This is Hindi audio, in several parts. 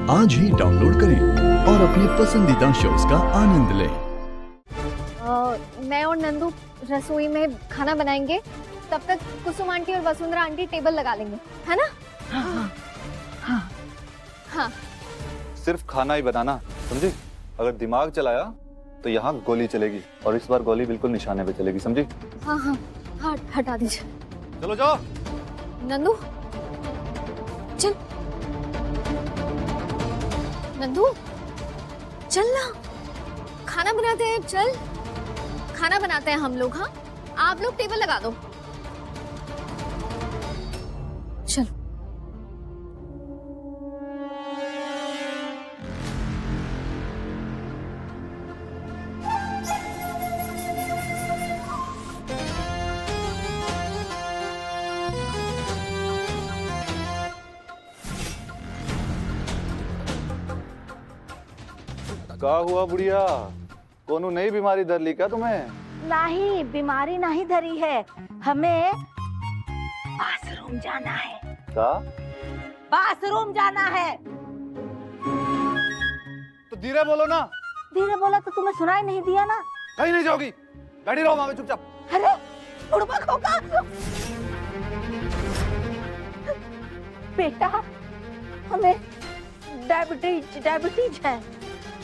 आज ही डाउनलोड करें और अपने पसंदीदा शोज का आनंद लें। मैं और नंदू रसोई में खाना बनाएंगे, तब तक कुसुम आंटी और वसुंधरा आंटी टेबल लगा लेंगे, है ना? हाँ हाँ हाँ। सिर्फ खाना ही बनाना, समझी? अगर दिमाग चलाया तो यहाँ गोली चलेगी, और इस बार गोली बिल्कुल निशाने पे चलेगी, समझी? हाँ हाँ हाँ, हटा दीजिए। चलो जाओ। नंदू चल, नंदू चल ना, खाना बनाते हैं। चल, खाना बनाते हैं हम लोग। हाँ, आप लोग टेबल लगा दो। चलो। क्या हुआ बुढ़िया? कोनो नई बीमारी धर ली क्या तुम्हें? नहीं, बीमारी नहीं धरी है, हमें बाथरूम जाना है। क्या? बाथरूम जाना है। तो धीरे बोलो ना। धीरे बोला तो तुम्हें सुनाई नहीं दिया ना? कहीं नहीं जाओगी, बैठी रहो वहां पे चुपचाप। अरे बुड़बक होगा। बेटा, हमें डायबिटीज है,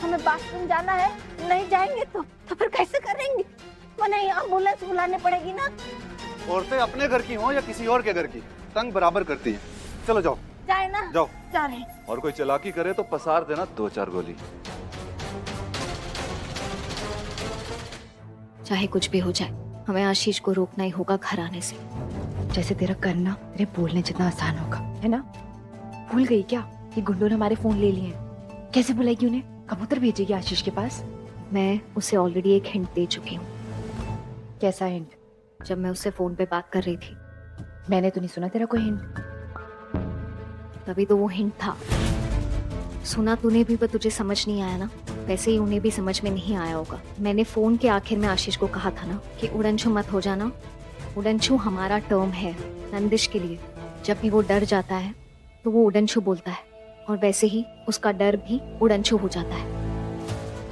हमें बाथरूम जाना है। नहीं जाएंगे तो फिर कैसे करेंगे? मने एम्बुलेंस बुलाने पड़ेगी ना। औरतें अपने घर की हो या किसी और के घर की, तंग बराबर करती हैं। चलो जाओ। जाए ना? जाओ। जा रहे हैं। और कोई चालाकी करे तो पसार देना 2-4 गोली। चाहे कुछ भी हो जाए, हमें आशीष को रोकना ही होगा घर आने से। जैसे तेरा करना तेरे बोलने जितना आसान होगा, है ना? भूल गई क्या कि गुंडों ने हमारे फोन ले लिए हैं? कैसे बुलाएगी उन्हें? कबूतर भेजेगी आशीष के पास? मैं उसे ऑलरेडी एक हिंट दे चुकी हूँ। कैसा हिंट? जब मैं उससे फोन पे बात कर रही थी, मैंने तो नहीं सुना तेरा कोई हिंट। तभी तो वो हिंट था। सुना तूने भी, पर तुझे समझ नहीं आया ना। वैसे ही उन्हें भी समझ में नहीं आया होगा। मैंने फोन के आखिर में आशीष को कहा था ना कि उड़नछू मत हो जाना। उड़नछू हमारा टर्म है नंदिश के लिए। जब भी वो डर जाता है तो वो उड़नछू बोलता है, और वैसे ही उसका डर भी उड़नछू हो जाता है।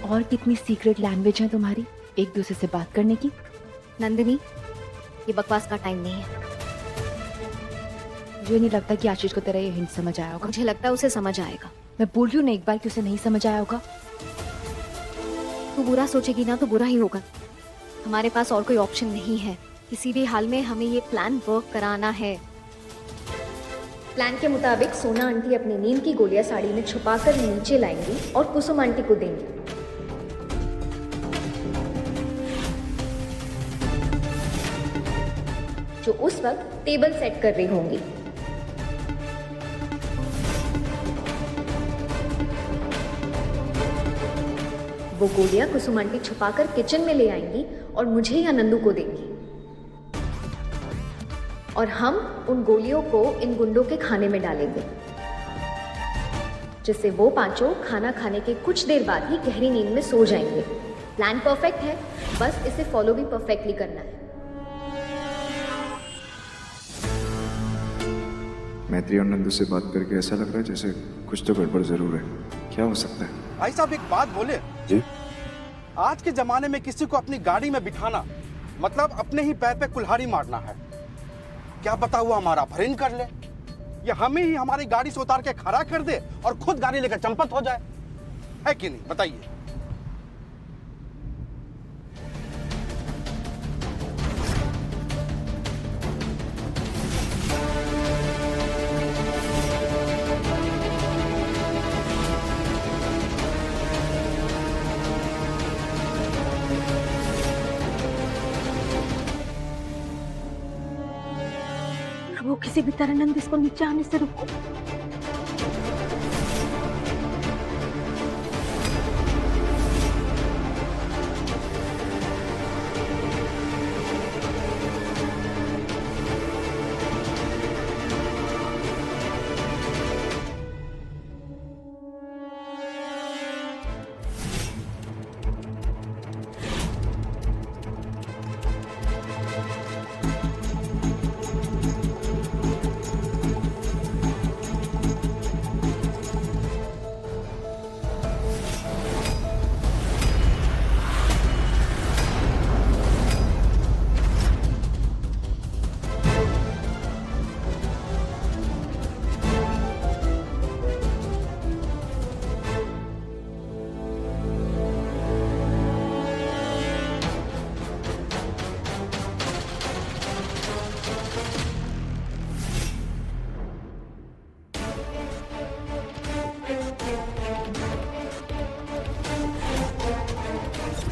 और कितनी सीक्रेट लैंग्वेज है तुम्हारी एक दूसरे से बात करने की। नंदिनी, ये बकवास का टाइम नहीं है। मुझे नहीं लगता कि आशीष को तेरा ये हिंट समझ आया होगा। मुझे लगता है उसे समझ आएगा। मैं बोल रही हूँ ना एक बार कि उसे नहीं समझ आया होगा। तू बुरा सोचेगी ना तो बुरा ही होगा। हमारे पास और कोई ऑप्शन नहीं है। किसी भी हाल में हमें ये प्लान वर्क कराना है। प्लान के मुताबिक सोना आंटी अपनी नींद की गोलियां साड़ी में छुपाकर नीचे लाएंगी और कुसुम आंटी को देंगी। जो उस वक्त टेबल सेट कर रही होंगी। वो गोलियां कुसुम आंटी छुपाकर किचन में ले आएंगी और मुझे या नंदू को देंगी, और हम उन गोलियों को इन गुंडों के खाने में डालेंगे, जिससे वो पांचों खाना खाने के कुछ देर बाद ही गहरी नींद में सो जाएंगे। प्लान परफेक्ट है, बस इसे फॉलो भी परफेक्टली करना है। मैत्री और नंदू से बात करके ऐसा लग रहा है जैसे कुछ तो गड़बड़ जरूर है। क्या हो सकता है? भाई साहब, एक बात बोले जी? आज के जमाने में किसी को अपनी गाड़ी में बिठाना मतलब अपने ही पैर पे कुल्हाड़ी मारना है। क्या पता हुआ हमारा अपहरण कर ले, या हमें ही हमारी गाड़ी से उतार के खड़ा कर दे और खुद गाड़ी लेकर चंपत हो जाए। है कि नहीं, बताइए? वो किसी भी तरह नंदिश को नीचे आने से रोको।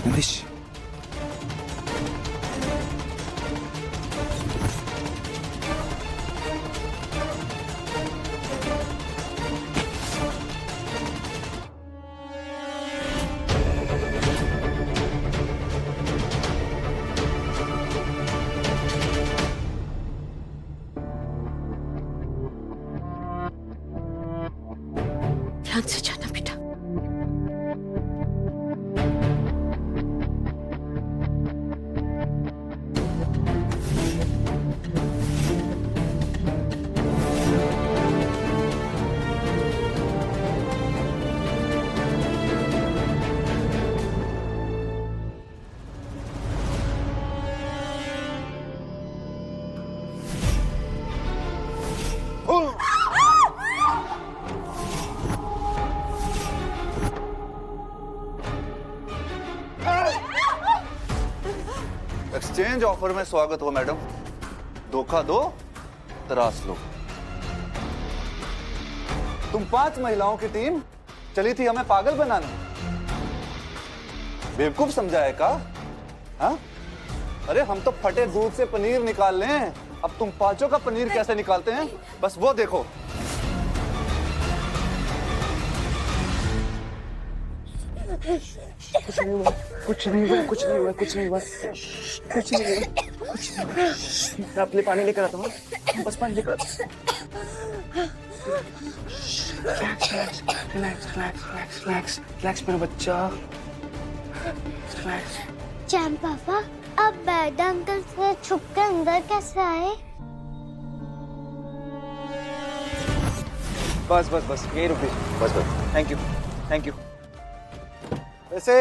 नंदिश ध्यान से जाना बेटा। एक्सचेंज ऑफर में स्वागत हो मैडम। धोखा दो, तराश लो। तुम 5 महिलाओं की टीम चली थी हमें पागल बनाने। बेवकूफ समझाए का? हाँ? अरे हम तो फटे दूध से पनीर निकाल लें, अब तुम 5 का पनीर कैसे निकालते हैं बस वो देखो। कुछ नहीं हुआ, कुछ नहीं हुआ, कुछ नहीं हुआ, कुछ नहीं हुआ, कुछ नहीं हुआ, कुछ नहीं हुआ। मैं अपने पानी लेकर आता हूँ, बस पानी लेकर आता हूँ। Relax, relax, relax, relax, relax, relax मेरा बच्चा। रिलैक्स। चैन पापा, अब बैड अंकल से छुप के अंदर कैसे आए? बस बस बस यही रुकिए, बस बस। Thank you, thank you. वैसे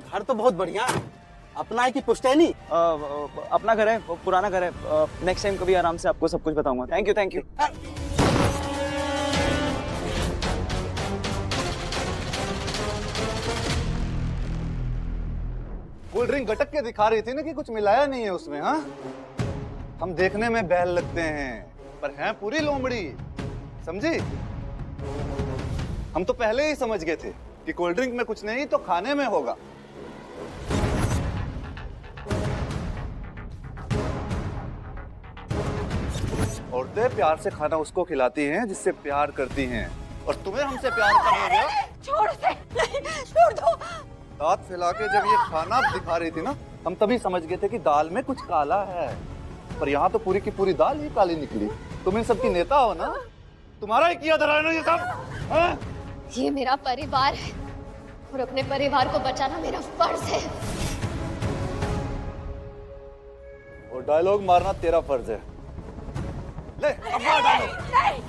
घर तो बहुत बढ़िया है, अपना है कि पुश्तैनी? अपना घर है, पुराना घर है। नेक्स्ट टाइम कभी आराम से आपको सब कुछ बताऊंगा। Thank you, thank you. Cold drink गटक के दिखा रही थी ना कि कुछ मिलाया नहीं है उसमें। हाँ, हम देखने में बैल लगते हैं पर हैं पूरी लोमड़ी, समझी? हम तो पहले ही समझ गए थे कि कोल्ड ड्रिंक में कुछ नहीं तो खाने में होगा। औरतें प्यार से खाना उसको खिलाती हैं जिससे प्यार करती हैं, और तुम्हें हमसे प्यार करने गया। छोड़ दे, छोड़ दो। दांत फैला के जब ये खाना दिखा रही थी ना, हम तभी समझ गए थे कि दाल में कुछ काला है, पर यहाँ तो पूरी की पूरी दाल ही काली निकली। तुम इन सबकी नेता हो ना, तुम्हारा ही किया धरा है ना ये सब। हाँ? ये मेरा परिवार है और अपने परिवार को बचाना मेरा फर्ज है। और डायलॉग मारना तेरा फर्ज है। ले अब मार डालो। नहीं,